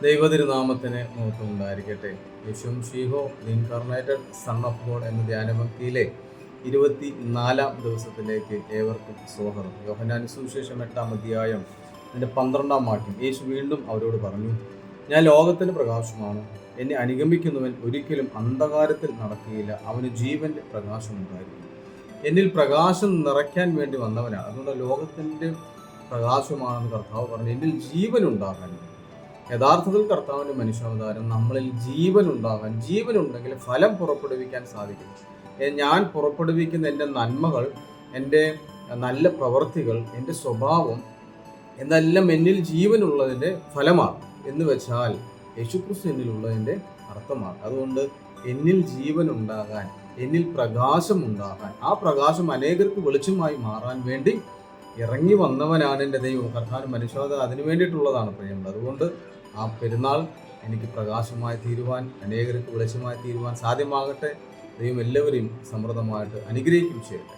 ദൈവതിരുനാമത്തിന് മഹത്വം ഉണ്ടായിരിക്കട്ടെ. യേശുവും ഷീഹോ the incarnated son of God എന്ന ധ്യാനഭക്തിയിലെ 24 ദിവസത്തിലേക്ക് ഏവർക്കും സ്വാഗതം. യോഹന്നാൻ സുവിശേഷം 8 അധ്യായം അതിൻ്റെ 12 വാക്യം. യേശു വീണ്ടും അവരോട് പറഞ്ഞു, ഞാൻ ലോകത്തിന് പ്രകാശമാണ്. എന്നെ അനുഗമിക്കുന്നവൻ ഒരിക്കലും അന്ധകാരത്തിൽ നടക്കുകയില്ല, അവന് ജീവന്റെ പ്രകാശം ഉണ്ടായിരിക്കും. എന്നിൽ പ്രകാശം നിറയ്ക്കാൻ വേണ്ടി വന്നവനാണ്. അതുകൊണ്ട് ലോകത്തിൻ്റെ പ്രകാശമാണെന്ന് കർത്താവ് പറഞ്ഞു. എന്നിൽ ജീവൻ ഉണ്ടാകാൻ, യഥാർത്ഥത്തിൽ കർത്താവിൻ്റെ മനുഷ്യാവതാരം നമ്മളിൽ ജീവനുണ്ടെങ്കിൽ ഫലം പുറപ്പെടുവിക്കാൻ സാധിക്കും. ഞാൻ പുറപ്പെടുവിക്കുന്ന എൻ്റെ നന്മകൾ, എൻ്റെ നല്ല പ്രവൃത്തികൾ, എൻ്റെ സ്വഭാവം എന്നെല്ലാം എന്നിൽ ജീവനുള്ളതിൻ്റെ ഫലമാണ് എന്ന് വെച്ചാൽ യേശുക്രിസ്തു എന്നിലുള്ളതിൻ്റെ അർത്ഥമാണ്. അതുകൊണ്ട് എന്നിൽ ജീവനുണ്ടാകാൻ, എന്നിൽ പ്രകാശമുണ്ടാകാൻ, ആ പ്രകാശം അനേകർക്ക് വെളിച്ചമായി മാറാൻ വേണ്ടി ഇറങ്ങി വന്നവനാണ് എൻ്റെ ദൈവം. കർത്താവിന് മനുഷ്യാവതാരം അതിനു വേണ്ടിയിട്ടുള്ളതാണ് പ്രിയമുള്ളത്. അതുകൊണ്ട് ആ പെരുന്നാൾ എനിക്ക് പ്രകാശമായി തീരുവാൻ, അനേകർക്ക് വെളിച്ചമായി തീരുവാൻ സാധ്യമാകട്ടെ. ദൈവം എല്ലാവരെയും സമൃദ്ധമായിട്ട് അനുഗ്രഹിക്കും ചെയ്യട്ടെ.